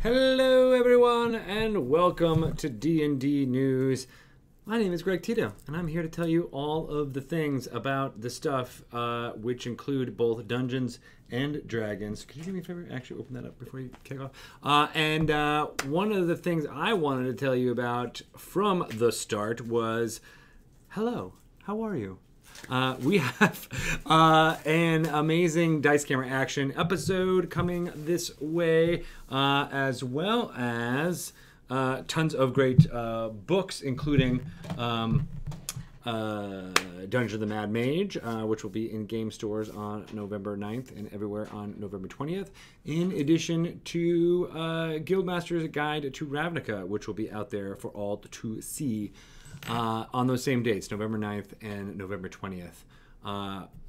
Hello everyone and welcome to D&D News. My name is Greg Tito and I'm here to tell you all of the things about the stuff which include both Dungeons and Dragons. Could you do me a favor? Actually open that up before you kick off. And one of the things I wanted to tell you about from the start was, hello, how are you? We have an amazing Dice Camera Action episode coming this way, as well as tons of great books, including Dungeon of the Mad Mage, which will be in game stores on November 9th and everywhere on November 20th, in addition to Guildmaster's Guide to Ravnica, which will be out there for all to see. On those same dates, November 9th and November 20th.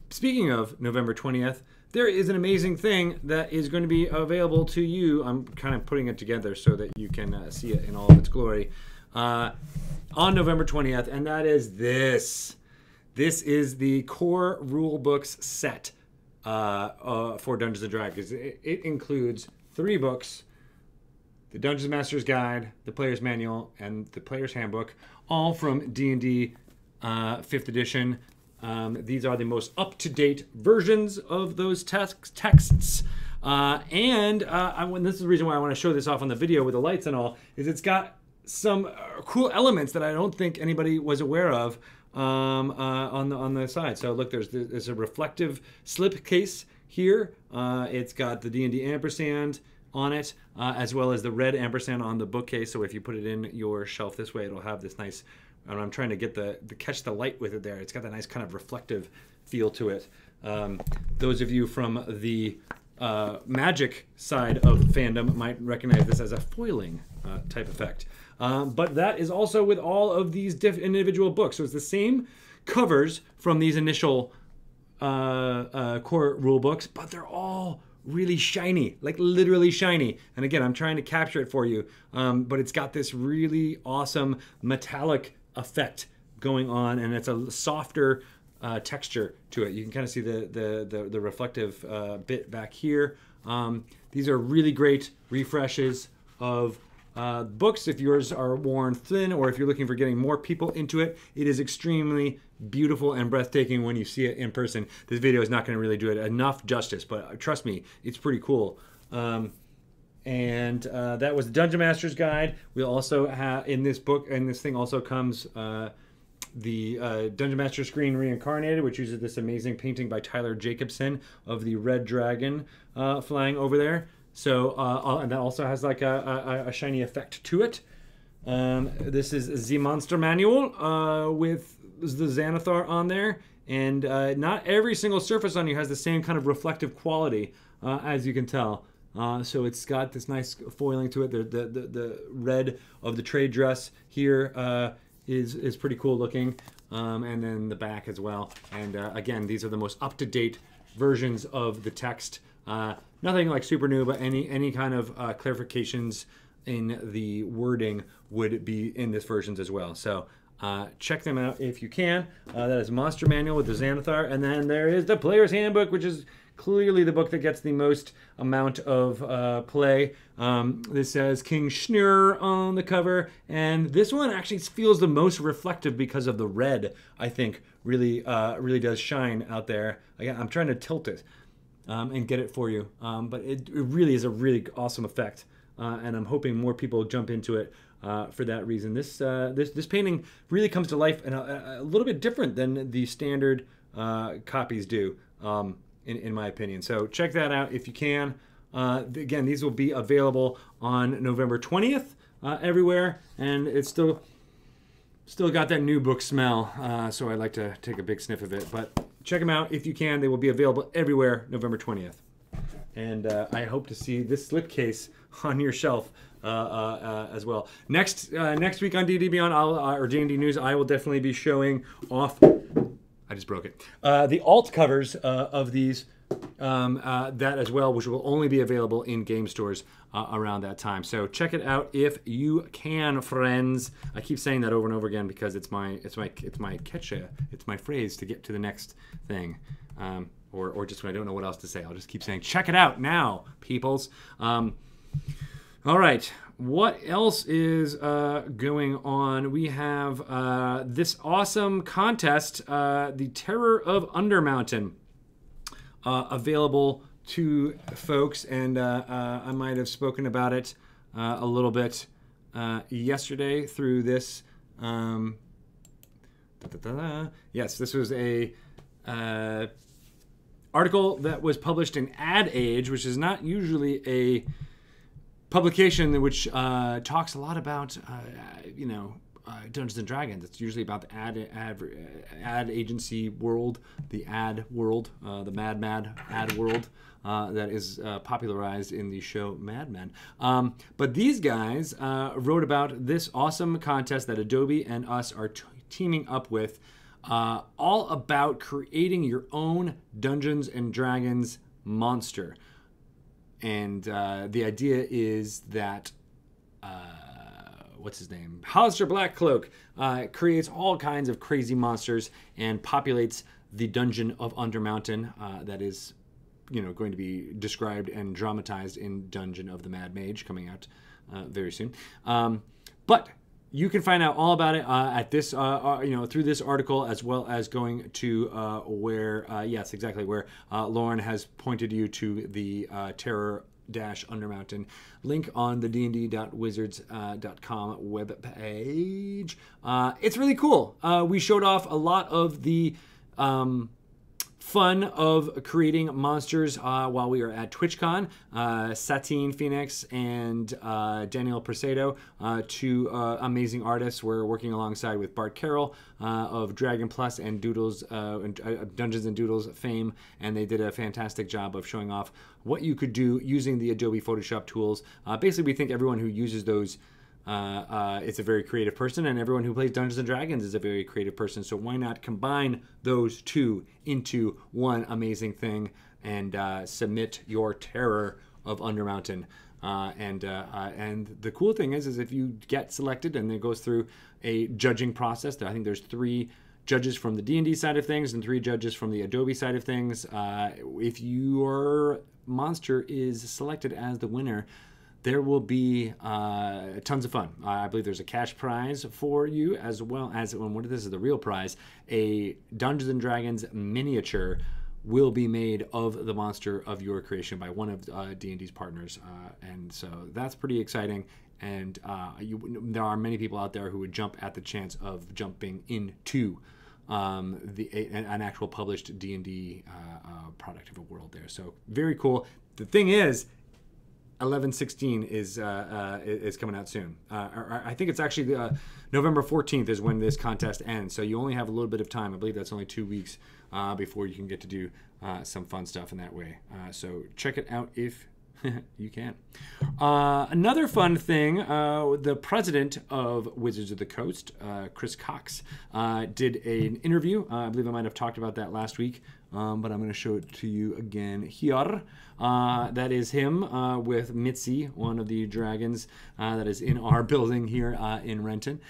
Speaking of November 20th, there is an amazing thing that is going to be available to you. I'm kind of putting it together so that you can see it in all of its glory. On November 20th, and that is this. This is the core rulebooks set for Dungeons & Dragons. It includes 3 books: the Dungeon Master's Guide, the Player's Manual, and the Player's Handbook, all from D&D 5th edition. These are the most up-to-date versions of those texts. And this is the reason why I want to show this off on the video with the lights and all, is it's got some cool elements that I don't think anybody was aware of on the side. So look, there's a reflective slip case here. It's got the D&D ampersand on it, as well as the red ampersand on the bookcase. So if you put it in your shelf this way, it'll have this nice, and I'm trying to get the catch the light with it there. It's got that nice kind of reflective feel to it. Those of you from the magic side of fandom might recognize this as a foiling type effect. But that is also with all of these individual books. So it's the same covers from these initial core rule books, but they're all really shiny, like literally shiny. And again, I'm trying to capture it for you, but it's got this really awesome metallic effect going on, and it's a softer texture to it. You can kind of see the reflective bit back here. These are really great refreshes of books. If yours are worn thin, or if you're looking for getting more people into it, it is extremely beautiful and breathtaking when you see it in person. This video is not going to really do it enough justice, but trust me, it's pretty cool. And that was the Dungeon Master's Guide. We also have in this book, and this thing also comes the Dungeon Master Screen Reincarnated, which uses this amazing painting by Tyler Jacobson of the red dragon flying over there. So and that also has like a shiny effect to it. This is the Monster Manual with the Xanathar on there, and not every single surface on you has the same kind of reflective quality, as you can tell. So it's got this nice foiling to it. The red of the trade dress here is pretty cool looking, and then the back as well. And again, these are the most up-to-date versions of the text. Nothing like super new, but any kind of clarifications in the wording would be in this versions as well. So check them out if you can. That is Monster Manual with the Xanathar, and then there is the Player's Handbook, which is clearly the book that gets the most amount of play. This says King Schnur on the cover, and this one actually feels the most reflective because of the red. I think really does shine out there. Again, I'm trying to tilt it and get it for you, but it really is a really awesome effect, and I'm hoping more people jump into it for that reason. This painting really comes to life and a little bit different than the standard copies do, in my opinion. So check that out if you can. Again, these will be available on November 20th everywhere, and it's still got that new book smell, so I like to take a big sniff of it. But check them out if you can. They will be available everywhere November 20th. And I hope to see this slipcase on your shelf as well. Next week on D&D Beyond, or D&D News, I will definitely be showing off. I just broke it. The alt covers of these, that as well, which will only be available in game stores around that time. So check it out if you can, friends. I keep saying that over and over again because it's my catch, it's my phrase to get to the next thing. Or just when I don't know what else to say, I'll just keep saying, check it out now, peoples. All right. What else is going on? We have this awesome contest, the Terror of Undermountain, available to folks, and I might have spoken about it a little bit yesterday through this. Yes, this was a article that was published in Ad Age, which is not usually a publication which talks a lot about Dungeons and Dragons. It's usually about the ad agency world, the ad world, the mad ad world that is popularized in the show Mad Men. But these guys wrote about this awesome contest that Adobe and us are teaming up with, all about creating your own Dungeons and Dragons monster. And the idea is that, what's his name? Hollister Blackcloak creates all kinds of crazy monsters and populates the Dungeon of Undermountain that is, going to be described and dramatized in Dungeon of the Mad Mage, coming out very soon. But you can find out all about it at this, through this article, as well as going to where Lauren has pointed you to the Terror-Undermountain link on the dnd.wizards.com webpage. It's really cool. We showed off a lot of the fun of creating monsters while we were at TwitchCon. Satine Phoenix and Daniel Presedo, two amazing artists, were working alongside with Bart Carroll of Dragon Plus and Doodles, Dungeons and Doodles fame, and they did a fantastic job of showing off what you could do using the Adobe Photoshop tools. Basically, we think everyone who uses those it's a very creative person, and everyone who plays Dungeons and Dragons is a very creative person. So why not combine those two into one amazing thing and submit your Terror of Undermountain? And the cool thing is if you get selected and it goes through a judging process, I think there's 3 judges from the D&D side of things and 3 judges from the Adobe side of things. If your monster is selected as the winner, there will be tons of fun. I believe there's a cash prize for you, as well as, and this is the real prize, a Dungeons and Dragons miniature will be made of the monster of your creation by one of D&D's partners. And so that's pretty exciting. And there are many people out there who would jump at the chance of jumping into an actual published D&D product of a world there. So very cool. The thing is, 11/16 is coming out soon. I think it's actually November 14th is when this contest ends. So you only have a little bit of time. I believe that's only 2 weeks before you can get to do some fun stuff in that way. So check it out if you can. Another fun thing, the president of Wizards of the Coast, Chris Cox, did an interview. I believe I might have talked about that last week, but I'm going to show it to you again here. That is him with Mitzi, one of the dragons that is in our building here in Renton.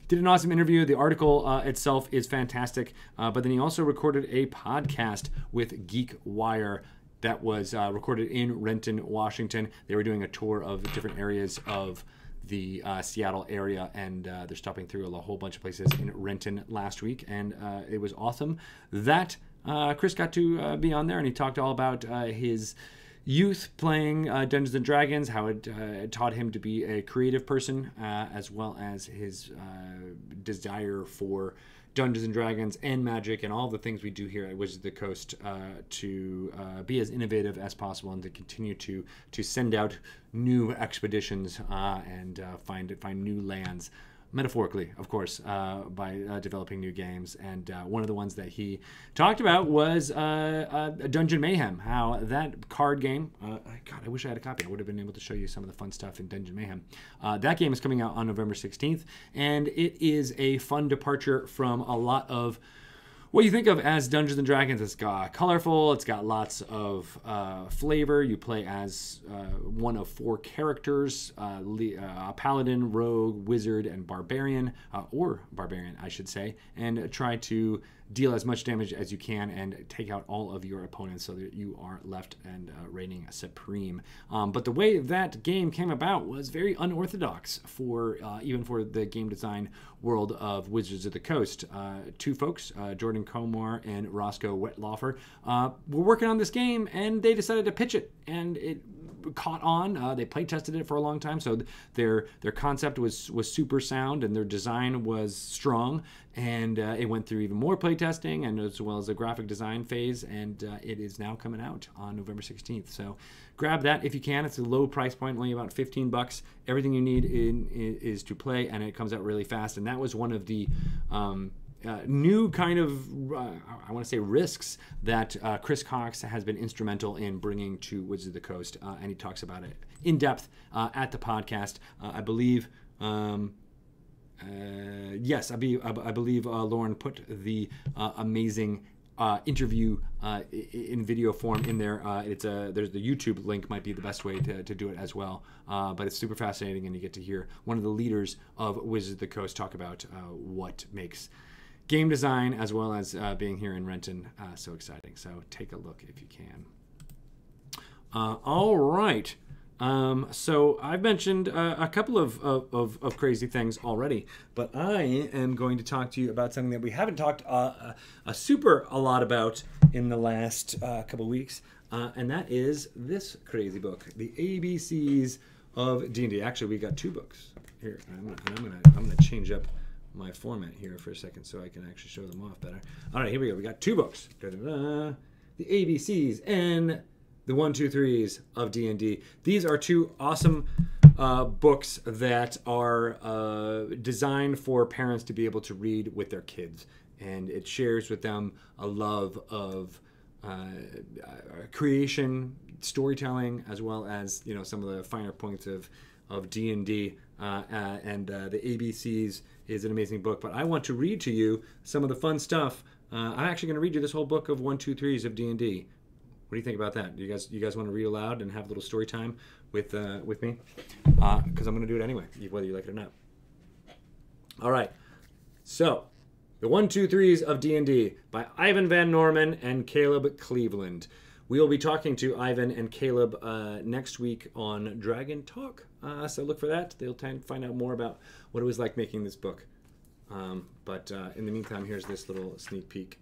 Did an awesome interview. The article itself is fantastic, but then he also recorded a podcast with GeekWire that was recorded in Renton, Washington. They were doing a tour of different areas of the Seattle area, and they're stopping through a whole bunch of places in Renton last week, and it was awesome that Chris got to be on there, and he talked all about his youth playing Dungeons and Dragons, how it taught him to be a creative person, as well as his desire for Dungeons and Dragons and magic and all the things we do here at Wizards of the Coast to be as innovative as possible and to continue to send out new expeditions and find new lands. Metaphorically, of course, by developing new games. And one of the ones that he talked about was Dungeon Mayhem, how that card game, God, I wish I had a copy. I would have been able to show you some of the fun stuff in Dungeon Mayhem. That game is coming out on November 16th, and it is a fun departure from a lot of what you think of as Dungeons & Dragons. It's got colorful, it's got lots of flavor. You play as one of 4 characters, a paladin, rogue, wizard, and barbarian, or barbarian, I should say, and try to deal as much damage as you can and take out all of your opponents so that you are left and reigning supreme. But the way that game came about was very unorthodox for even for the game design world of Wizards of the Coast. Two folks, Jordan Comar and Roscoe Wetlaufer, were working on this game, and they decided to pitch it, and it caught on. They play tested it for a long time, so their concept was super sound and their design was strong, and it went through even more play testing and as well as a graphic design phase, and it is now coming out on November 16th. So grab that if you can. It's a low price point, only about $15. Everything you need is to play, and it comes out really fast. And that was one of the new kind of, I want to say, risks that Chris Cox has been instrumental in bringing to Wizards of the Coast, and he talks about it in depth at the podcast. I believe, yes, I believe Lauren put the amazing interview in video form in there. There's the YouTube link might be the best way to do it as well. But it's super fascinating, and you get to hear one of the leaders of Wizards of the Coast talk about what makes game design as well as being here in Renton so exciting. So take a look if you can. All right. So I've mentioned a couple of crazy things already, but I am going to talk to you about something that we haven't talked a lot about in the last couple of weeks, and that is this crazy book, The ABCs of D&D. Actually, we got two books here. I'm gonna change up my format here for a second so I can actually show them off better. All right, here we go. We got two books. Da-da-da. The ABCs and the 1, 2, 3s of D&D. These are two awesome books that are designed for parents to be able to read with their kids, and it shares with them a love of creation, storytelling, as well as some of the finer points of D&D. And the ABCs is an amazing book, but I want to read to you some of the fun stuff. I'm actually going to read you this whole book of 1, 2, 3s of D&D. What do you think about that? You guys want to read aloud and have a little story time with me? Because I'm going to do it anyway, whether you like it or not. All right. So, the 1, 2, 3s of D&D by Ivan Van Norman and Caleb Cleveland. We will be talking to Ivan and Caleb next week on Dragon Talk. So look for that. They'll find out more about what it was like making this book. But in the meantime, here's this little sneak peek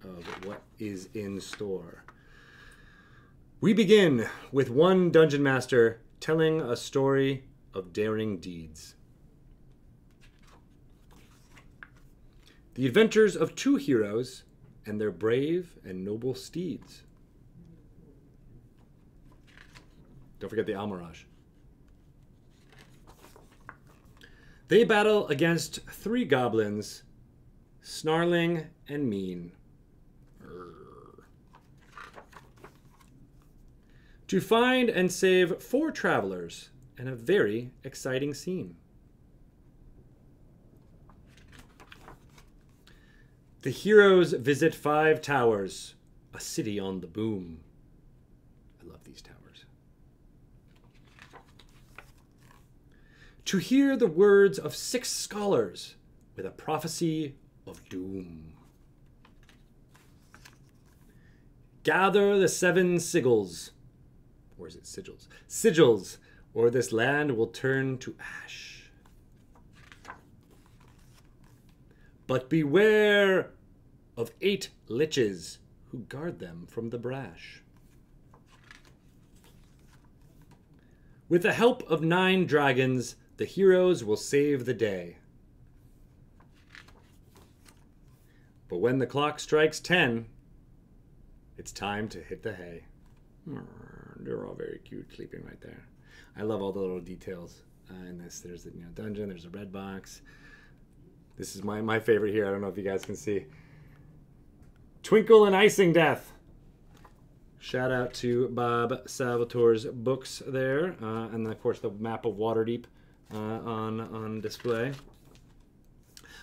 of what is in store. We begin with one dungeon master telling a story of daring deeds. The adventures of two heroes and their brave and noble steeds. Don't forget the Almirage. They battle against 3 goblins, snarling and mean. To find and save 4 travelers and a very exciting scene. The heroes visit 5 towers, a city on the boom. I love these towers. To hear the words of 6 scholars with a prophecy of doom. Gather the 7 sigils. Or is it sigils? Sigils, or this land will turn to ash. But beware of 8 liches who guard them from the brash. With the help of 9 dragons, the heroes will save the day. But when the clock strikes 10, it's time to hit the hay. They're all very cute sleeping right there. I love all the little details in this. There's the dungeon, there's a red box. This is my favorite here. I don't know if you guys can see. Twinkle and Icing Death. Shout out to Bob Salvatore's books there. And then, of course, the map of Waterdeep on display.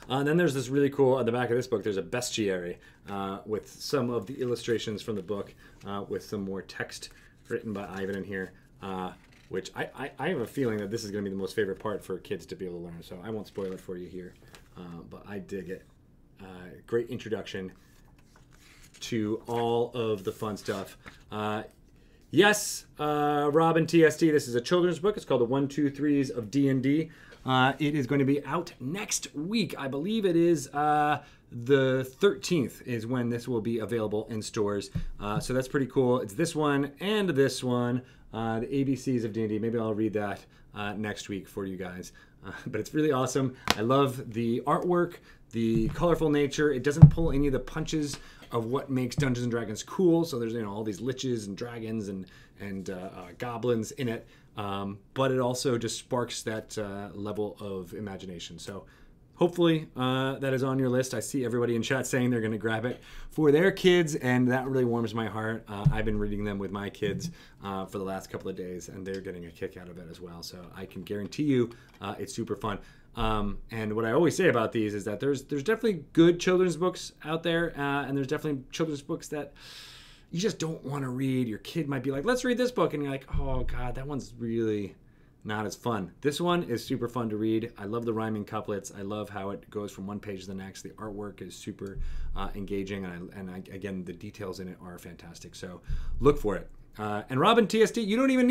And then there's this really cool, at the back of this book, there's a bestiary with some of the illustrations from the book with some more text written by Ivan in here, which I have a feeling that this is going to be the most favorite part for kids to be able to learn, so I won't spoil it for you here, but I dig it. great introduction to all of the fun stuff. Yes, Robin TST, this is a children's book. It's called The 1, 2, 3s of D&D. It is going to be out next week. I believe it is the 13th is when this will be available in stores. So that's pretty cool. It's this one and this one, the ABCs of D&D. Maybe I'll read that next week for you guys. But it's really awesome. I love the artwork, the colorful nature. It doesn't pull any of the punches of what makes Dungeons and Dragons cool. So there's all these liches and dragons and goblins in it, but it also just sparks that level of imagination. So hopefully that is on your list. I see everybody in chat saying they're going to grab it for their kids, and that really warms my heart. I've been reading them with my kids for the last couple of days, and they're getting a kick out of it as well. So I can guarantee you it's super fun. And what I always say about these is that there's definitely good children's books out there, and there's definitely children's books that you just don't want to read. Your kid might be like, let's read this book, and you're like, oh God, that one's really not as fun. This one is super fun to read. I love the rhyming couplets. I love how it goes from one page to the next. The artwork is super engaging, and again, the details in it are fantastic. So look for it. And Robin TST, you don't even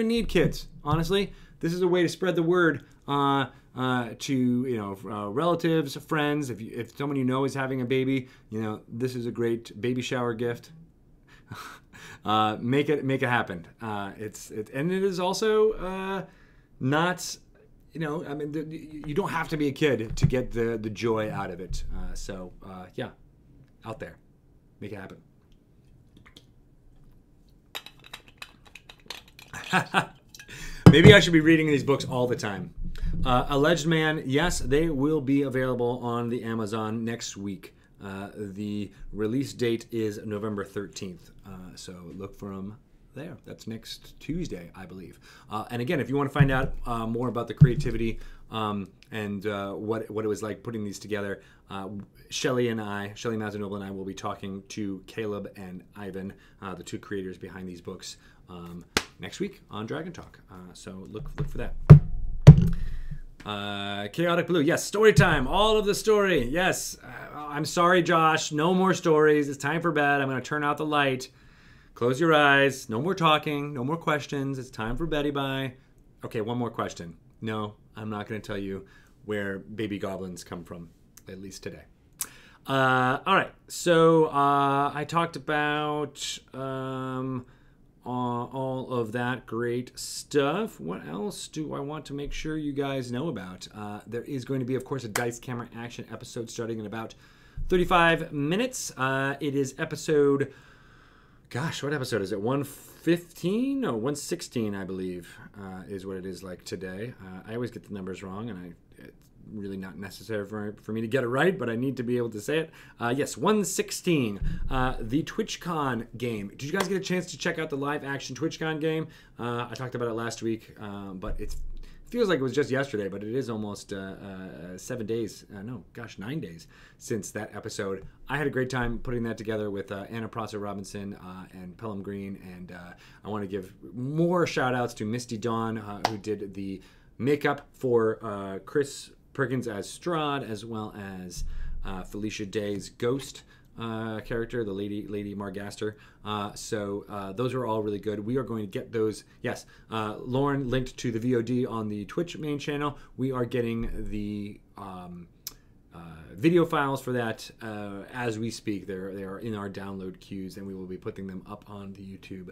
need kids. Honestly, this is a way to spread the word to relatives, friends. If someone you know is having a baby, this is a great baby shower gift. Make it happen. And it is also not, you don't have to be a kid to get the joy out of it. Yeah, out there, make it happen. Maybe I should be reading these books all the time. Alleged Man, yes, they will be available on the Amazon next week. The release date is November 13th, so look for them there. That's next Tuesday, I believe. And again, if you want to find out more about the creativity and what it was like putting these together, Shelly Mazzanoble and I will be talking to Caleb and Ivan, the two creators behind these books, next week on Dragon Talk. So look for that. Chaotic Blue, yes, story time. All of the story, yes. I'm sorry, Josh. No more stories. It's time for bed. I'm going to turn out the light. Close your eyes. No more talking. No more questions. It's time for beddy bye. Okay, one more question. No, I'm not going to tell you where baby goblins come from, at least today. All right, so I talked about all of that great stuff. What else do I want to make sure you guys know about? There is going to be, of course, a Dice Camera Action episode starting in about 35 minutes. It is episode, gosh, what episode is it? 115? No, 116, I believe, is what it is like today. I always get the numbers wrong, and it's really not necessary for me to get it right, but I need to be able to say it. Yes, 116, the TwitchCon game. Did you guys get a chance to check out the live action TwitchCon game? I talked about it last week, but it feels like it was just yesterday, but it is almost 7 days, 9 days since that episode. I had a great time putting that together with Anna Prosser Robinson and Pelham Green, and I want to give more shout outs to Misty Dawn, who did the makeup for Chris Perkins as Strahd, as well as Felicia Day's ghost character, the Lady Margaster. So those are all really good. We are going to get those. Yes, Lauren linked to the VOD on the Twitch main channel. We are getting the video files for that as we speak. They are in our download queues, and we will be putting them up on the YouTube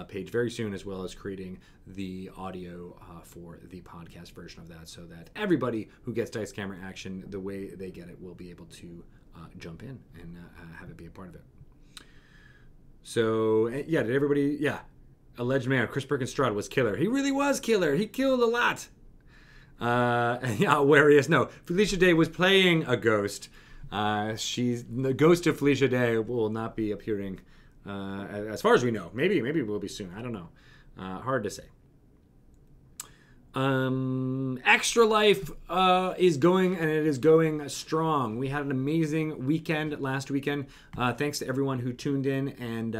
page very soon, as well as creating the audio for the podcast version of that, so that everybody who gets Dice Camera Action, the way they get it, will be able to jump in and have it be a part of it. So yeah, did everybody? Yeah, Alleged Man, Chris Perkins Strahd was killer. He really was killer. He killed a lot. Yeah, where he is. No, Felicia Day was playing a ghost. The ghost of Felicia Day will not be appearing, as far as we know. Maybe it will be soon. I don't know. Hard to say. Extra Life is going, and it is going strong. We had an amazing weekend last weekend. Thanks to everyone who tuned in, and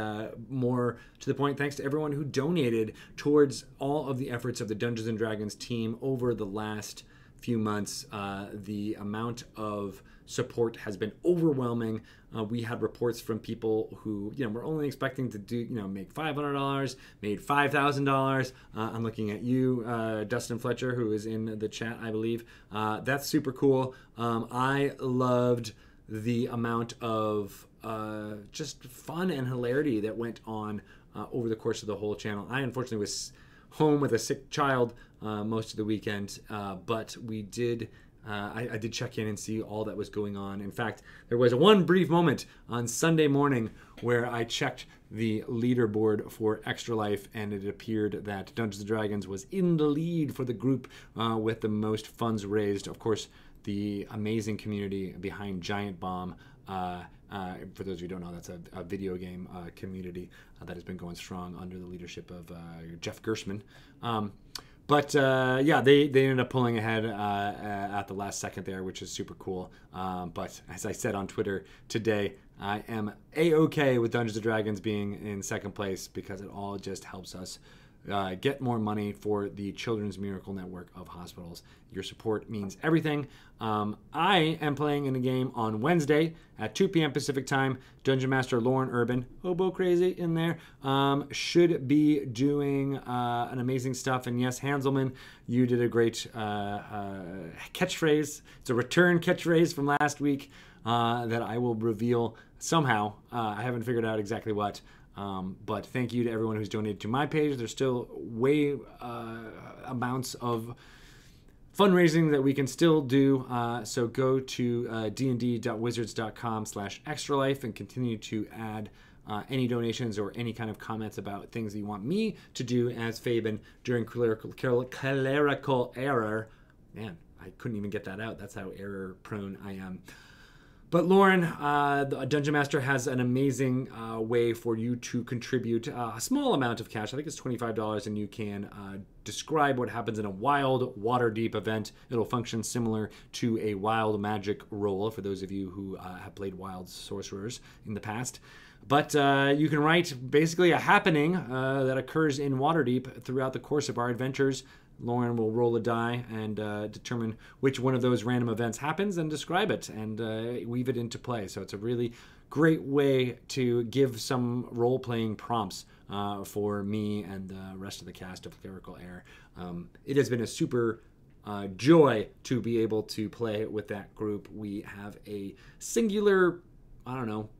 more to the point, thanks to everyone who donated towards all of the efforts of the Dungeons & Dragons team over the last few months. The amount of support has been overwhelming. We had reports from people who, were only expecting to do, make $500, made $5,000. I'm looking at you, Dustin Fletcher, who is in the chat, I believe. That's super cool. I loved the amount of just fun and hilarity that went on over the course of the whole channel. I unfortunately was home with a sick child most of the weekend, but we did. I did check in and see all that was going on. In fact, there was one brief moment on Sunday morning where I checked the leaderboard for Extra Life, and it appeared that Dungeons & Dragons was in the lead for the group with the most funds raised. Of course, the amazing community behind Giant Bomb. For those of you who don't know, that's a video game community that has been going strong under the leadership of Jeff Gershman. But they ended up pulling ahead at the last second there, which is super cool. But as I said on Twitter today, I am A-OK with Dungeons & Dragons being in second place because it all just helps us get more money for the Children's Miracle Network of hospitals. Your support means everything. I am playing in a game on Wednesday at 2 p.m. Pacific time. Dungeon Master Lauren Urban, Hobo Crazy in there, should be doing an amazing stuff. And yes, Hanselman, you did a great catchphrase. It's a return catchphrase from last week that I will reveal somehow. I haven't figured out exactly what. But thank you to everyone who's donated to my page. There's still way amounts of fundraising that we can still do. So go to dnd.wizards.com/extralife and continue to add any donations or any kind of comments about things that you want me to do as Fabian during clerical error. Man, I couldn't even get that out. That's how error prone I am. But Lauren, the Dungeon Master, has an amazing way for you to contribute a small amount of cash. I think it's $25, and you can describe what happens in a wild Waterdeep event. It'll function similar to a wild magic roll for those of you who have played wild sorcerers in the past. But you can write basically a happening that occurs in Waterdeep throughout the course of our adventures. Lauren will roll a die and determine which one of those random events happens and describe it and weave it into play. So it's a really great way to give some role-playing prompts for me and the rest of the cast of Clerical Error. It has been a super joy to be able to play with that group. We have a singular,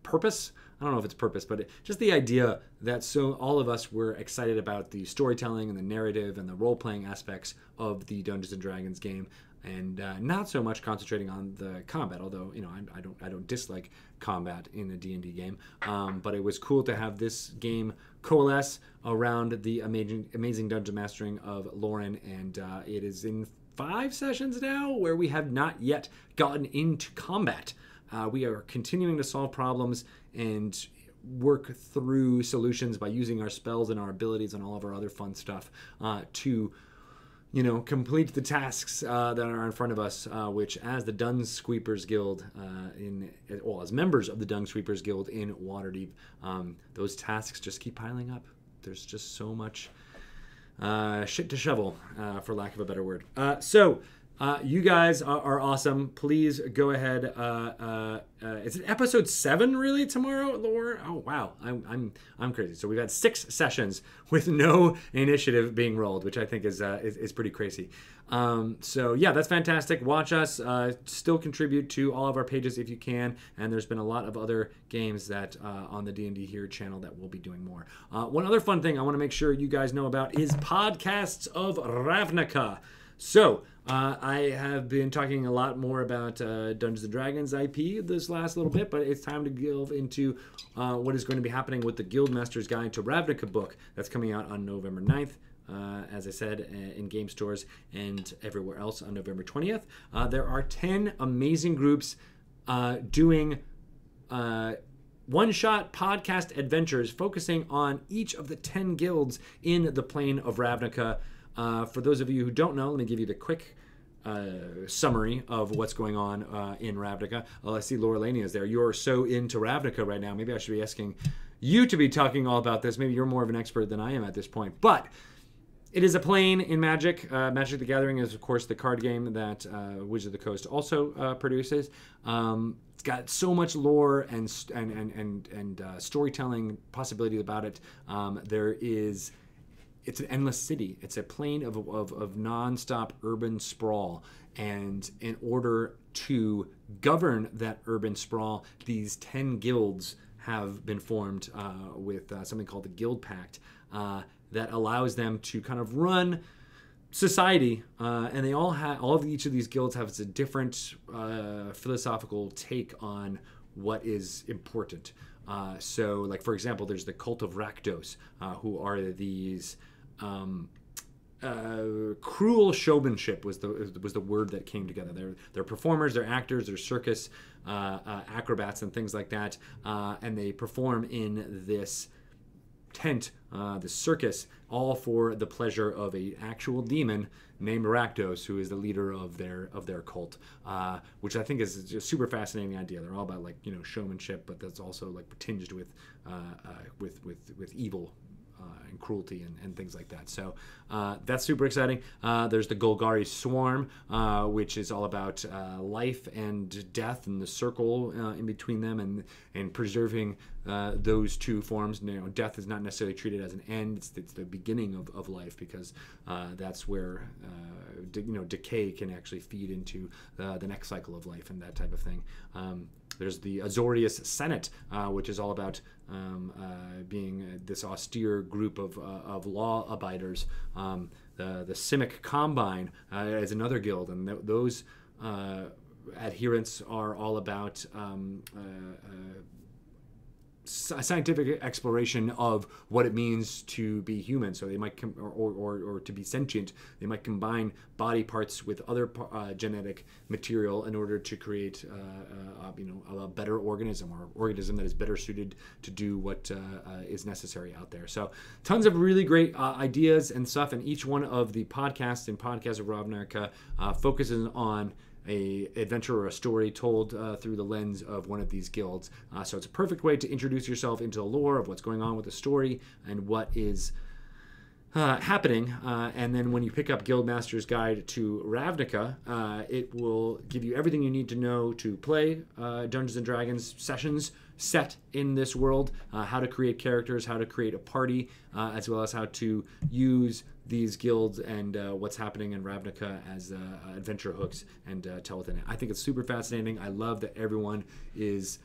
purpose. I don't know if it's purpose, but just the idea that so all of us were excited about the storytelling and the narrative and the role-playing aspects of the Dungeons & Dragons game, and not so much concentrating on the combat. Although I don't dislike combat in a D&D game, but it was cool to have this game coalesce around the amazing dungeon mastering of Lauren, and it is in 5 sessions now where we have not yet gotten into combat. We are continuing to solve problems and work through solutions by using our spells and our abilities and all of our other fun stuff to, complete the tasks that are in front of us, which as the Dung Sweepers Guild, as members of the Dung Sweepers Guild in Waterdeep, those tasks just keep piling up. There's just so much shit to shovel, for lack of a better word. You guys are awesome. Please go ahead. Is it episode 7 really tomorrow, Laura? Oh wow, I'm crazy. So we've had 6 sessions with no initiative being rolled, which I think is pretty crazy. So yeah, that's fantastic. Watch us. Still contribute to all of our pages if you can. And there's been a lot of other games that on the D&D Here channel that we'll be doing more. One other fun thing I want to make sure you guys know about is podcasts of Ravnica. So, I have been talking a lot more about Dungeons & Dragons IP this last little bit, but it's time to delve into what is going to be happening with the Guildmaster's Guide to Ravnica book that's coming out on November 9th. As I said, in game stores and everywhere else on November 20th. There are 10 amazing groups doing one-shot podcast adventures focusing on each of the 10 guilds in the plane of Ravnica. For those of you who don't know, let me give you the quick summary of what's going on in Ravnica. Oh, I see Laura Laney is there. You're so into Ravnica right now. Maybe I should be asking you to be talking all about this. Maybe you're more of an expert than I am at this point. But It is a plane in Magic. Magic the Gathering is, of course, the card game that Wizards of the Coast also produces. It's got so much lore and storytelling possibilities about it. It's an endless city. It's a plane of nonstop urban sprawl. And in order to govern that urban sprawl, these 10 guilds have been formed with something called the Guild Pact. That allows them to kind of run society, and they all have each of these guilds has a different philosophical take on what is important. So, like for example, there's the Cult of Rakdos, who are these cruel showmanship was the word that came together. They're performers, they're actors, they're circus acrobats and things like that, and they perform in this tent, the circus, all for the pleasure of a actual demon named Rakdos, who is the leader of their cult, which I think is a super fascinating idea. They're all about showmanship, but that's also tinged with evil and cruelty and things like that. So that's super exciting. There's the Golgari Swarm, which is all about life and death and the circle in between them, and preserving those two forms. Death is not necessarily treated as an end. It's the beginning of life, because that's where decay can actually feed into the next cycle of life and that type of thing. There's the Azorius Senate, which is all about being this austere group of law abiders. The Simic Combine is another guild, and those adherents are all about scientific exploration of what it means to be human. So they might or to be sentient. They might combine body parts with other genetic material in order to create a better organism, or organism that is better suited to do what is necessary out there. So tons of really great ideas and stuff, and each one of the podcasts and Podcasts of Ravnica focuses on a adventure or a story told through the lens of one of these guilds. So it's a perfect way to introduce yourself into the lore of what's going on with the story and what is happening. And then when you pick up Guildmaster's Guide to Ravnica, it will give you everything you need to know to play Dungeons & Dragons sessions set in this world, how to create characters, how to create a party, as well as how to use these guilds and what's happening in Ravnica as adventure hooks and tell within it. I think it's super fascinating. I love that everyone is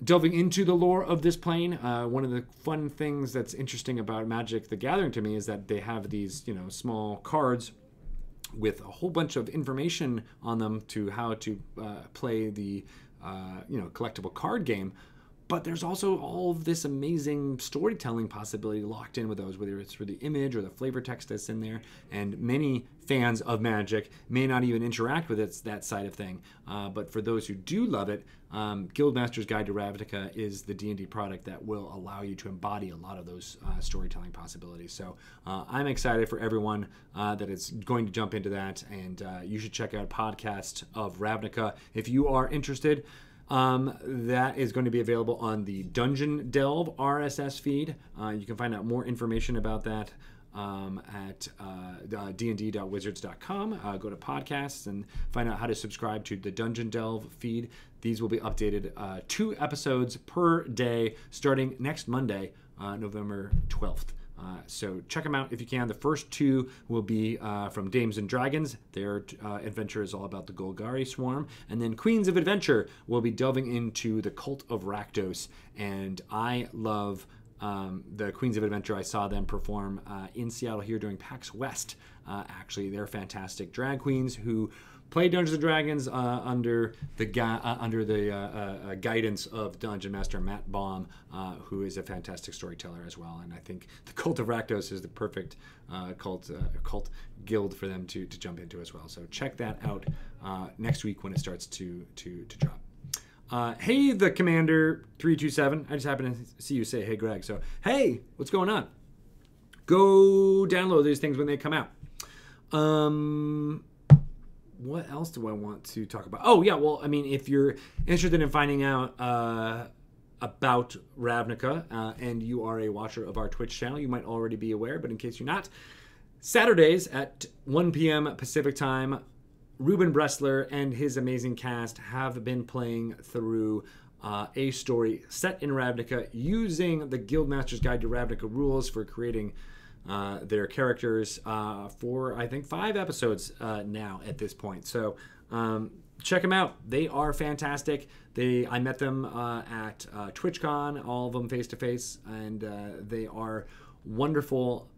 delving into the lore of this plane. One of the fun things that's interesting about Magic the Gathering to me is that they have these small cards with a whole bunch of information on them to how to play the collectible card game. But there's also all of this amazing storytelling possibility locked in with those, whether it's for the image or the flavor text that's in there. And many fans of Magic may not even interact with that side of thing. But for those who do love it, Guildmaster's Guide to Ravnica is the D&D product that will allow you to embody a lot of those storytelling possibilities. So I'm excited for everyone that is going to jump into that. And you should check out Podcast of Ravnica if you are interested. That is going to be available on the Dungeon Delve RSS feed. You can find out more information about that at dnd.wizards.com. Go to podcasts and find out how to subscribe to the Dungeon Delve feed. These will be updated 2 episodes per day starting next Monday, November 12th. So check them out if you can. The first 2 will be from Dames and Dragons. Their adventure is all about the Golgari Swarm. And then Queens of Adventure will be delving into the Cult of Rakdos. And I love the Queens of Adventure. I saw them perform in Seattle here during PAX West. Actually, they're fantastic drag queens who play Dungeons & Dragons under the guidance of Dungeon Master Matt Baum, who is a fantastic storyteller as well. And I think the Cult of Rakdos is the perfect cult guild for them to jump into as well. So check that out next week when it starts to drop. Hey, the Commander 327. I just happened to see you say, hey, Greg. So, hey, what's going on? Go download these things when they come out. What else do I want to talk about? Oh, yeah. Well, I mean, if you're interested in finding out about Ravnica and you are a watcher of our Twitch channel, you might already be aware. But in case you're not, Saturdays at 1 p.m. Pacific time, Ruben Bressler and his amazing cast have been playing through a story set in Ravnica using the Guildmaster's Guide to Ravnica rules for creating their characters for, I think, 5 episodes now at this point. So check them out. They are fantastic. I met them at TwitchCon, all of them face-to-face, and they are wonderful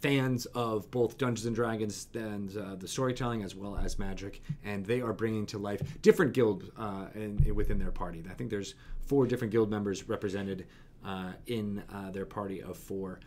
fans of both Dungeons and Dragons and the storytelling as well as magic, and they are bringing to life different guilds within their party. I think there's 4 different guild members represented in their party of 4,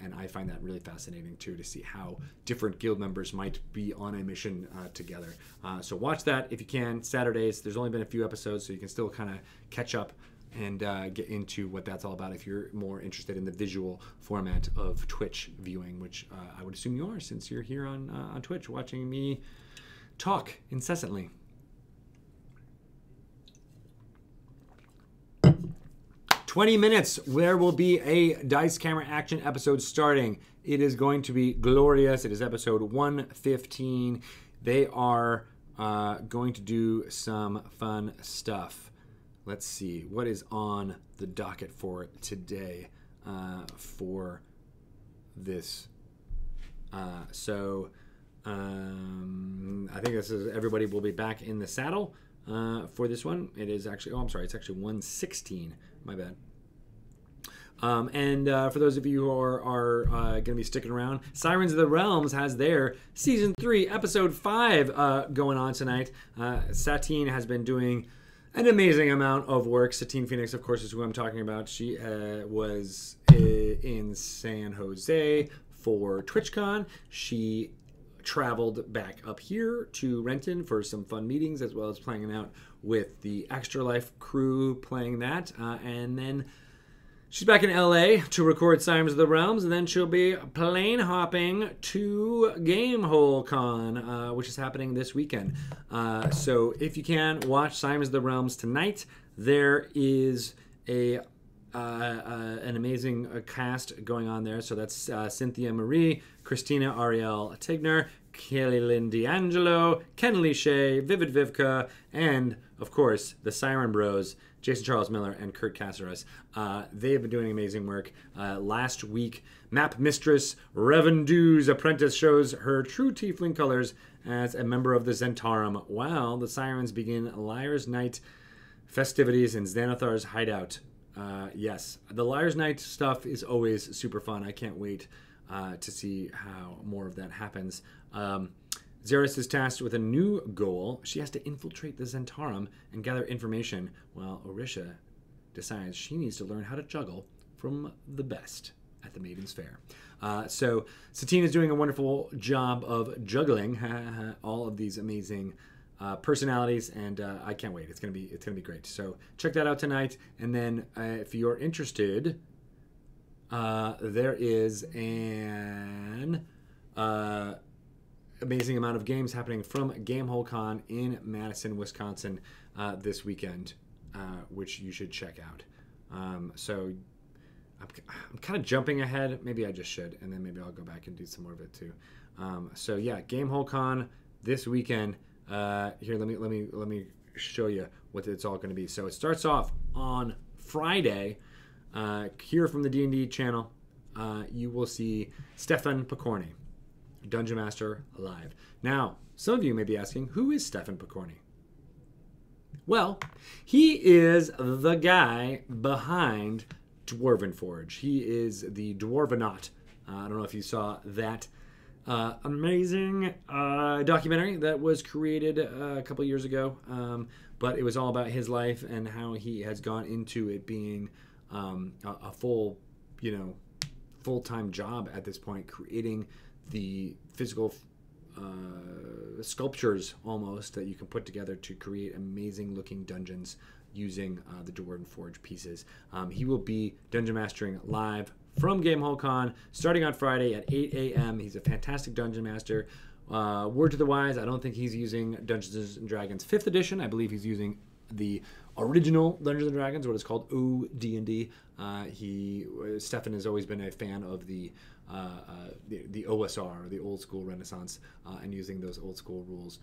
and I find that really fascinating too, to see how different guild members might be on a mission together. So watch that if you can. Saturdays. There's only been a few episodes, so you can still kind of catch up and get into what that's all about if you're more interested in the visual format of Twitch viewing, which I would assume you are, since you're here on Twitch watching me talk incessantly. "20 minutes, there will be a Dice Camera Action episode starting. It is going to be glorious. It is episode 115. They are going to do some fun stuff. Let's see, what is on the docket for today for this? I think this is everybody will be back in the saddle for this one. It is actually, oh, I'm sorry, it's actually 116. My bad. For those of you who are going to be sticking around, Sirens of the Realms has their Season 3, Episode 5 going on tonight. Satine has been doing an amazing amount of work. Satine Phoenix, of course, is who I'm talking about. She was in San Jose for TwitchCon. She traveled back up here to Renton for some fun meetings, as well as playing out with the Extra Life crew playing that. And then she's back in LA to record Sirens of the Realms, and then she'll be plane hopping to Gamehole Con, which is happening this weekend. So if you can, watch Sirens of the Realms tonight. There is an amazing cast going on there. So that's Cynthia Marie, Christina Ariel Tigner, Kelly Lynn D'Angelo, Ken Lee Shea, Vivid Vivka, and, of course, the Siren Bros, Jason Charles Miller and Kurt Caceres. They have been doing amazing work. Last week, Map Mistress Revendue's apprentice shows her true tiefling colors as a member of the Zentarum, while the Sirens begin Liar's Night festivities in Xanathar's hideout. Yes, the Liar's Night stuff is always super fun. I can't wait to see how more of that happens. Xeris is tasked with a new goal. She has to infiltrate the Zentarum and gather information, while Orisha decides she needs to learn how to juggle from the best at the Maiden's Fair. So Satine is doing a wonderful job of juggling all of these amazing personalities, and I can't wait. It's gonna be great. So check that out tonight. And then if you're interested, there is an amazing amount of games happening from Gamehole Con in Madison, Wisconsin this weekend, which you should check out. So I'm kind of jumping ahead. Maybe I just should, and then maybe I'll go back and do some more of it too. So yeah, Gamehole Con this weekend. Here, let me show you what it's all going to be. So it starts off on Friday. Here from the D&D channel, you will see Stefan Picorni, Dungeon Master live. Now, some of you may be asking, who is Stefan Picorni? Well, he is the guy behind Dwarven Forge. He is the Dwarvenaut. I don't know if you saw that amazing documentary that was created a couple years ago, but it was all about his life and how he has gone into it being a full-time job at this point, creating the physical sculptures almost that you can put together to create amazing looking dungeons using the Dwarven Forge pieces. He will be dungeon mastering live from Gamehole Con starting on Friday at 8 a.m. He's a fantastic dungeon master. Word to the wise, I don't think he's using Dungeons & Dragons 5th edition. I believe he's using the original Dungeons and Dragons, what is called OD&D. Stefan has always been a fan of the OSR, the old school Renaissance, and using those old school rules,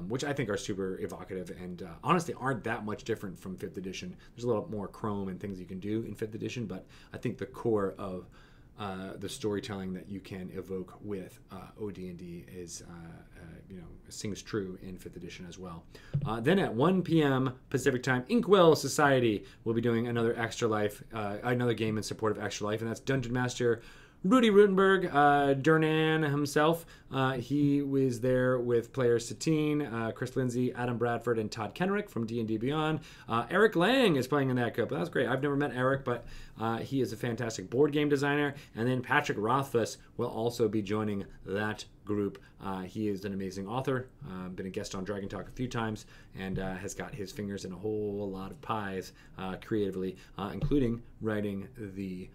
which I think are super evocative and honestly aren't that much different from 5th edition. There's a little more chrome and things you can do in 5th edition, but I think the core of the storytelling that you can evoke with OD&D is, sings true in 5th edition as well. Then at 1 p.m. Pacific time, Inkwell Society will be doing another Extra Life, another game in support of Extra Life, and that's Dungeon Master Rudy Rutenberg, Durnan himself. He was there with players Satine, Chris Lindsay, Adam Bradford, and Todd Kenrick from D&D Beyond. Eric Lang is playing in that group. That's great. I've never met Eric, but he is a fantastic board game designer. And then Patrick Rothfuss will also be joining that group. He is an amazing author, been a guest on Dragon Talk a few times, and has got his fingers in a whole lot of pies creatively, including writing the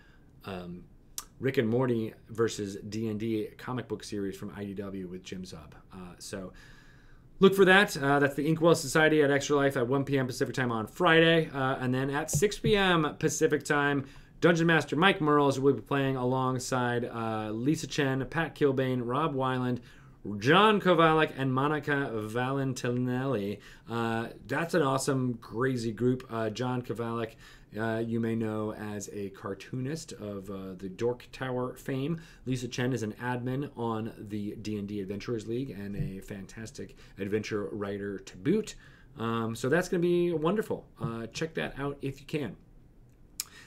Rick and Morty versus D&D comic book series from IDW with Jim Zub. So look for that. That's the Inkwell Society at Extra Life at 1 p.m. Pacific time on Friday. And then at 6 p.m. Pacific time, Dungeon Master Mike Merles will be playing alongside Lisa Chen, Pat Kilbane, Rob Weiland, John Kovalik, and Monica Valentinelli. That's an awesome, crazy group. John Kovalik, you may know as a cartoonist of the Dork Tower fame. Lisa Chen is an admin on the D&D Adventurers League and a fantastic adventure writer to boot. So that's going to be wonderful. Check that out if you can.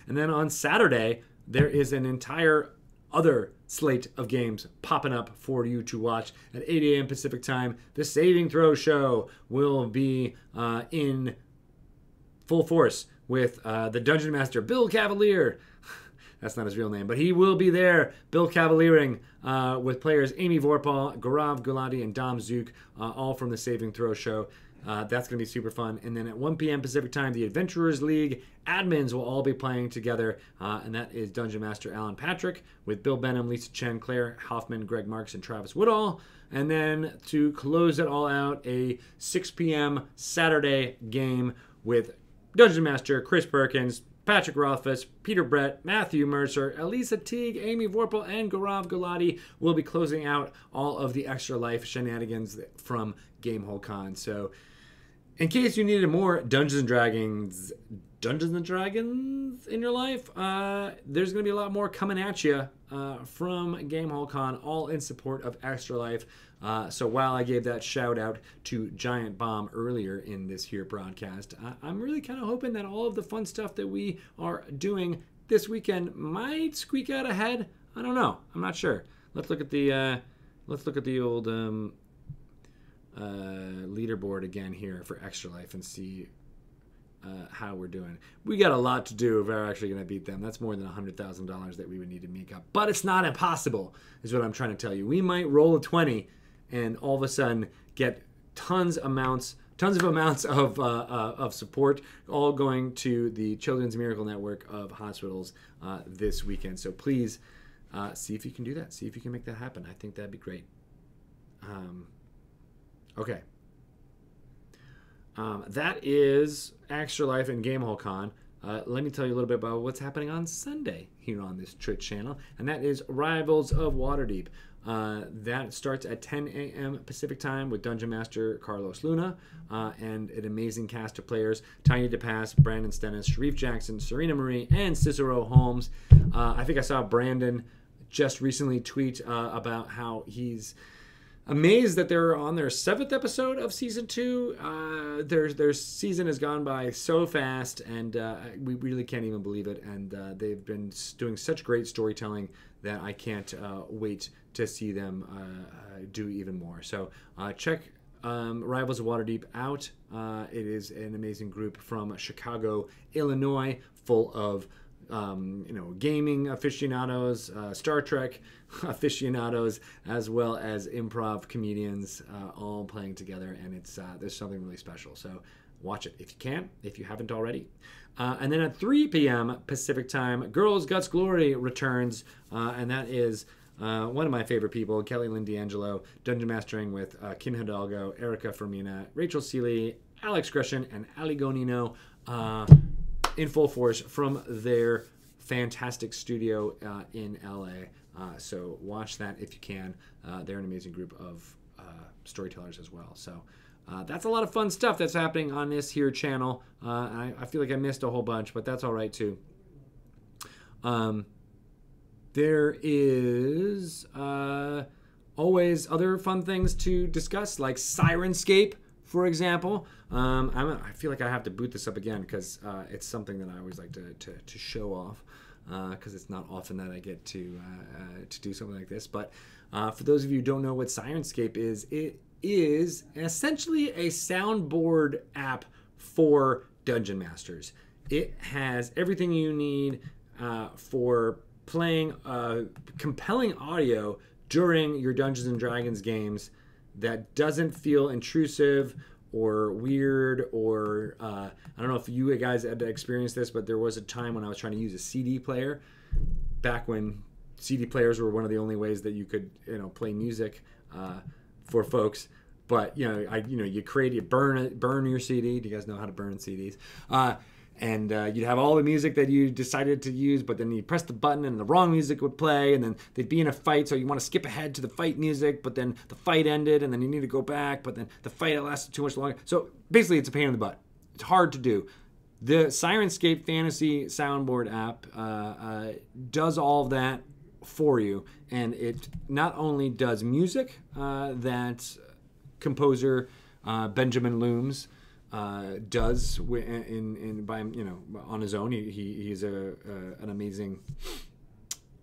And then on Saturday, there is an entire other slate of games popping up for you to watch at 8 a.m. Pacific time. The Saving Throw Show will be in full force with the Dungeon Master Bill Cavalier. That's not his real name, but he will be there, Bill Cavaliering, with players Amy Vorpal, Gaurav Gulati, and Dom Zook, all from the Saving Throw Show. That's going to be super fun. And then at 1 p.m. Pacific time, the Adventurers League admins will all be playing together, and that is Dungeon Master Alan Patrick with Bill Benham, Lisa Chen, Claire Hoffman, Greg Marks, and Travis Woodall. And then to close it all out, a 6 p.m. Saturday game with Dungeon Master Chris Perkins, Patrick Rothfuss, Peter Brett, Matthew Mercer, Elisa Teague, Amy Vorpal, and Gaurav Gulati will be closing out all of the Extra Life shenanigans from Gamehole Con. So in case you needed more Dungeons and Dragons in your life, there's going to be a lot more coming at you from Gamehole Con, all in support of Extra Life. So while I gave that shout out to Giant Bomb earlier in this here broadcast, I'm really kind of hoping that all of the fun stuff that we are doing this weekend might squeak out ahead. I don't know. I'm not sure. Let's look at the old leaderboard again here for Extra Life and see how we're doing. We got a lot to do if we're actually going to beat them. That's more than $100,000 that we would need to make up. But it's not impossible, is what I'm trying to tell you. We might roll a 20 and all of a sudden get tons of amounts of support, all going to the Children's Miracle Network of hospitals this weekend. So please see if you can do that. See if you can make that happen. I think that'd be great. Okay. That is Extra Life and Gamehole Con. Let me tell you a little bit about what's happening on Sunday here on this Twitch channel, and that is Rivals of Waterdeep. That starts at 10 a.m. Pacific time with Dungeon Master Carlos Luna and an amazing cast of players: Tanya DePass, Brandon Stennis, Sharif Jackson, Serena Marie, and Cicero Holmes. I think I saw Brandon just recently tweet about how he's amazed that they're on their 7th episode of season 2. Their season has gone by so fast, and we really can't even believe it. And they've been doing such great storytelling that I can't wait to see them do even more. So check Rivals of Waterdeep out. It is an amazing group from Chicago, Illinois, full of gaming aficionados, Star Trek aficionados, as well as improv comedians, all playing together, and it's there's something really special. So watch it if you can, if you haven't already. And then at 3 p.m. Pacific time, Girls Guts Glory returns, and that is one of my favorite people, Kelly Lynn D'Angelo, Dungeon Mastering with Kim Hidalgo, Erica Fermina, Rachel Seeley, Alex Gresham, and Ali Gonino in full force from their fantastic studio in LA. So watch that if you can. They're an amazing group of storytellers as well. So that's a lot of fun stuff that's happening on this here channel. I feel like I missed a whole bunch, but that's all right too. There is always other fun things to discuss, like Syrinscape, for example. I feel like I have to boot this up again because it's something that I always like to show off, because it's not often that I get to do something like this. But for those of you who don't know what Syrinscape is, it is essentially a soundboard app for Dungeon Masters. It has everything you need for playing compelling audio during your Dungeons and Dragons games that doesn't feel intrusive or weird, or I don't know if you guys had experienced this, but there was a time when I was trying to use a CD player back when CD players were one of the only ways that you could play music for folks. But you burn your CD. Do you guys know how to burn CDs? And you'd have all the music that you decided to use, but then you press the button and the wrong music would play, and then they'd be in a fight, so you want to skip ahead to the fight music, but then the fight ended, and then you need to go back, but then the fight lasted too much longer. So basically, it's a pain in the butt. It's hard to do. The Syrinscape Fantasy Soundboard app does all of that for you, and it not only does music that composer Benjamin Looms does on his own. He's an amazing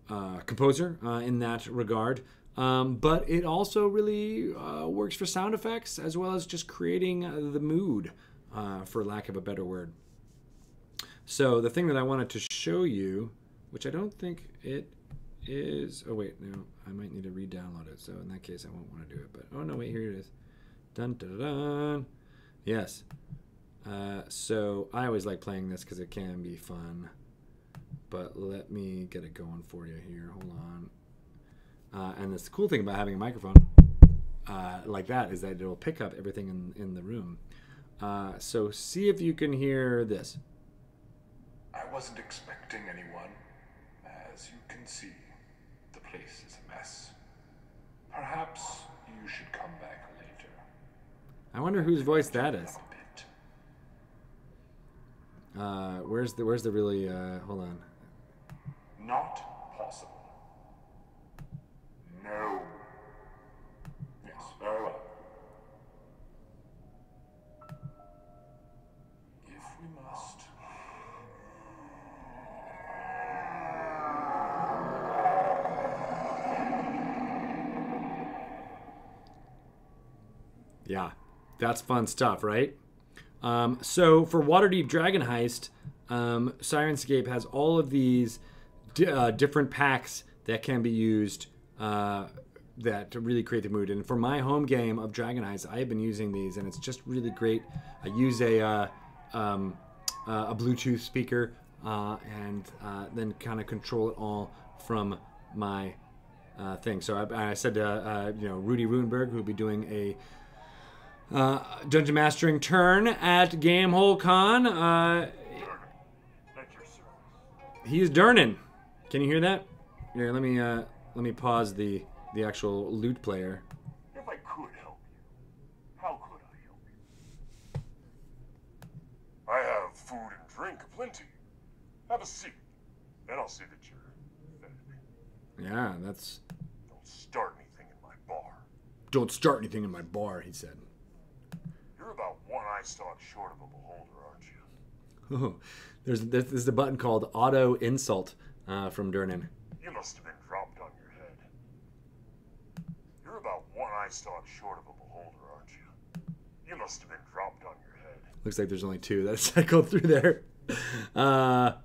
composer in that regard. But it also really works for sound effects as well as just creating the mood, for lack of a better word. So the thing that I wanted to show you, which I don't think it is. Oh wait, no, I might need to re-download it. So in that case, I won't want to do it. But oh no, wait, here it is. Dun dun dun. Yes. So I always like playing this because it can be fun. But let me get it going for you here. Hold on. And the cool thing about having a microphone like that is that it will pick up everything in the room. So see if you can hear this. I wasn't expecting anyone. As you can see, the place is a mess. Perhaps you should come back later. I wonder whose voice that is. Where's the really hold on. Not possible. No. Yes, very well. If we must. Yeah, that's fun stuff, right? So for Waterdeep Dragon Heist, Syrinscape has all of these different packs that can be used that to really create the mood. And for my home game of Dragon Heist, I have been using these, and it's just really great. I use a Bluetooth speaker and then kind of control it all from my thing. So I said to Rudy Rudenberg, who'll be doing a Dungeon Mastering turn at Gamehole Con. He's durnin'. Can you hear that? Here, let me pause the actual lute player. If I could help you, how could I help you? I have food and drink aplenty. Have a seat, and I'll see that you're fed. Yeah, that's... Don't start anything in my bar. Don't start anything in my bar, he said. You're about one eye stalk short of a beholder, aren't you? Oh, there's a button called Auto Insult from Durnan. You must have been dropped on your head. You're about one eye stalk short of a beholder, aren't you? You must have been dropped on your head. Looks like there's only two that cycled through there. Farewell.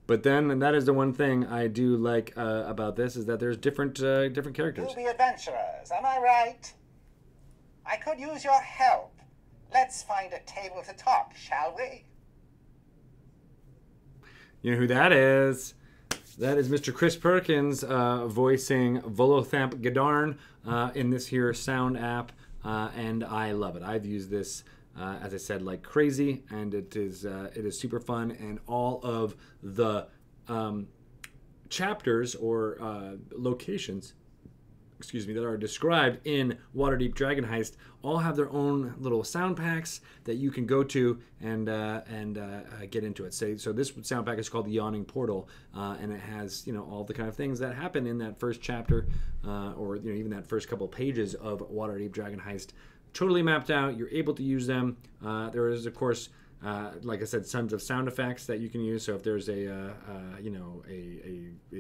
But then, and that is the one thing I do like about this, is that there's different characters. You'll be adventurers, am I right? I could use your help. Let's find a table to talk, shall we? You know who that is? That is Mr. Chris Perkins voicing Volothamp Gadarn in this here sound app, and I love it. I've used this, as I said, like crazy, and it is super fun, and all of the chapters or locations, excuse me, that are described in Waterdeep Dragon Heist all have their own little sound packs that you can go to and get into it. So this sound pack is called the Yawning Portal, and it has, you know, all the kind of things that happen in that first chapter, or, you know, even that first couple pages of Waterdeep Dragon Heist, totally mapped out. You're able to use them. There is, of course, like I said, tons of sound effects that you can use. So if there's a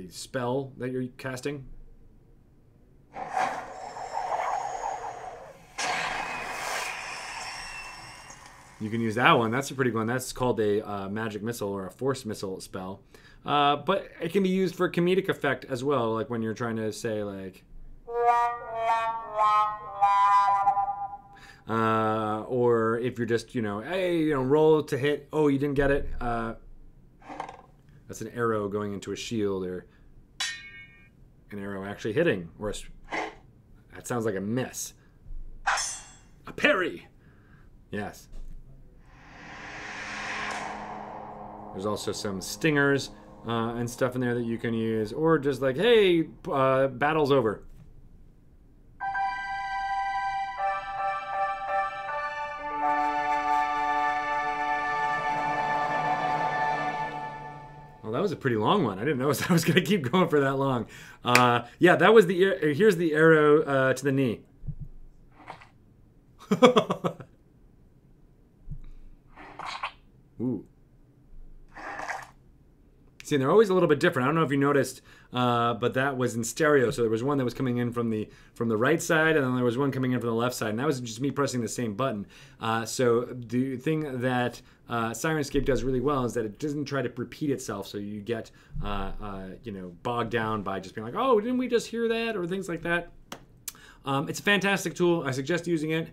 spell that you're casting. You can use that one. That's a pretty good one. That's called a magic missile or a force missile spell. But it can be used for comedic effect as well, like when you're trying to say, like... or if you're just, you know, hey, you know, roll to hit. Oh, you didn't get it. That's an arrow going into a shield, or an arrow actually hitting. Or that sounds like a miss. A parry. Yes. There's also some stingers and stuff in there that you can use, or just like, hey, battle's over. Well, that was a pretty long one. I didn't know I was going to keep going for that long. Yeah, that was the. Here's the arrow to the knee. Ooh. See, they're always a little bit different. I don't know if you noticed, but that was in stereo. So there was one that was coming in from the right side, and then there was one coming in from the left side, and that was just me pressing the same button. So the thing that Syrinscape does really well is that it doesn't try to repeat itself. So you get you know, bogged down by just being like, oh, didn't we just hear that, or things like that. It's a fantastic tool. I suggest using it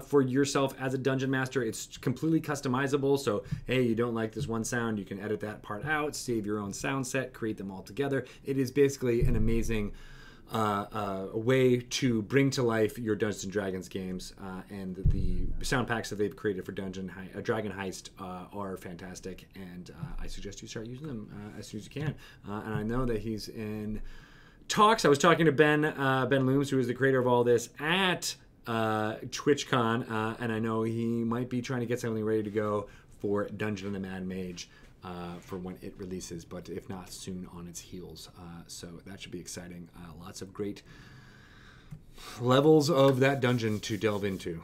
for yourself as a dungeon master. It's completely customizable. So, hey, you don't like this one sound, you can edit that part out, save your own sound set, create them all together. It is basically an amazing way to bring to life your Dungeons and Dragons games, and the sound packs that they've created for Dragon Heist are fantastic, and I suggest you start using them as soon as you can. And I know that he's in talks. I was talking to Ben Looms, who is the creator of all this, at TwitchCon, and I know he might be trying to get something ready to go for Dungeon of the Mad Mage for when it releases, but if not, soon on its heels. So that should be exciting. Lots of great levels of that dungeon to delve into,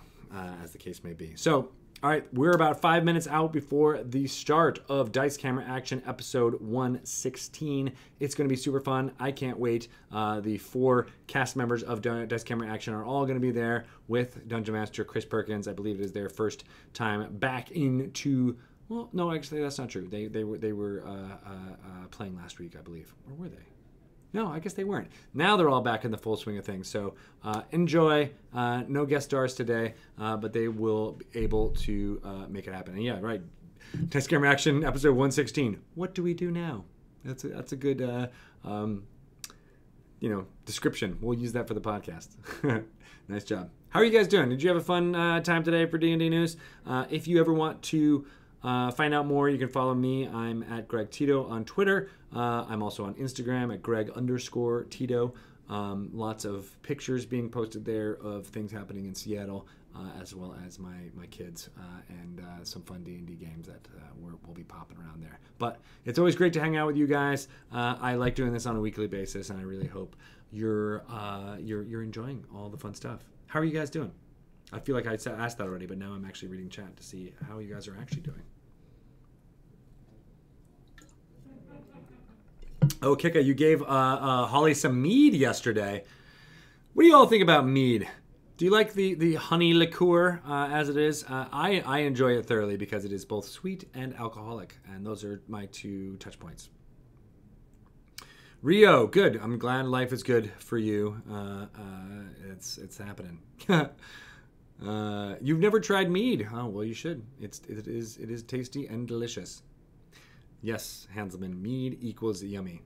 as the case may be. So, all right, we're about 5 minutes out before the start of Dice Camera Action episode 116. It's going to be super fun. I can't wait. The 4 cast members of Dice Camera Action are all going to be there with Dungeon Master Chris Perkins. I believe it is their first time back into... Well, no, actually, that's not true. They were playing last week, I believe. Or were they? No, I guess they weren't. Now they're all back in the full swing of things. So enjoy. No guest stars today, but they will be able to make it happen. And yeah, right. Dice Camera Action, episode 116. What do we do now? That's a good description. We'll use that for the podcast. Nice job. How are you guys doing? Did you have a fun time today for D&D News? If you ever want to find out more, you can follow me. I'm at Greg Tito on Twitter. I'm also on Instagram at Greg_Tito. Lots of pictures being posted there of things happening in Seattle, as well as my kids and some fun D&D games that will be popping around there. But it's always great to hang out with you guys. I like doing this on a weekly basis, and I really hope you're enjoying all the fun stuff. How are you guys doing? I feel like I asked that already, but now I'm actually reading chat to see how you guys are actually doing. Oh, Kika, you gave Holly some mead yesterday. What do you all think about mead? Do you like the honey liqueur as it is? I enjoy it thoroughly because it is both sweet and alcoholic, and those are my 2 touch points. Rio, good. I'm glad life is good for you. It's happening. You've never tried mead? Oh, well, you should. It is tasty and delicious. Yes, Hanselman, mead equals yummy.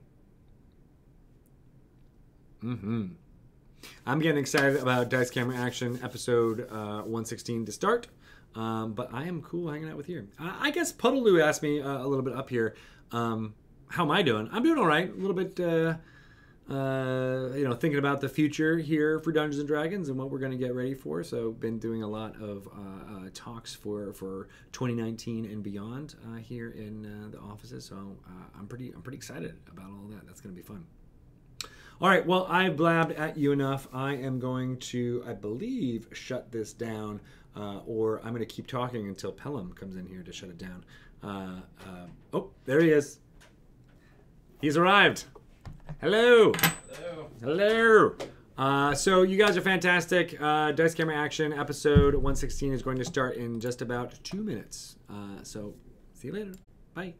I'm getting excited about Dice Camera Action episode 116 to start. But I am cool hanging out with you. I guess Puddaloo asked me a little bit up here, how am I doing? I'm doing all right. A little bit, thinking about the future here for Dungeons & Dragons and what we're going to get ready for. So been doing a lot of talks for 2019 and beyond here in the offices. So I'm pretty excited about all that. That's going to be fun. All right, well, I've blabbed at you enough. I am going to, I believe, shut this down, or I'm going to keep talking until Pelham comes in here to shut it down. Oh, there he is. He's arrived. Hello. Hello. So you guys are fantastic. Dice Camera Action episode 116 is going to start in just about 2 minutes. So see you later. Bye.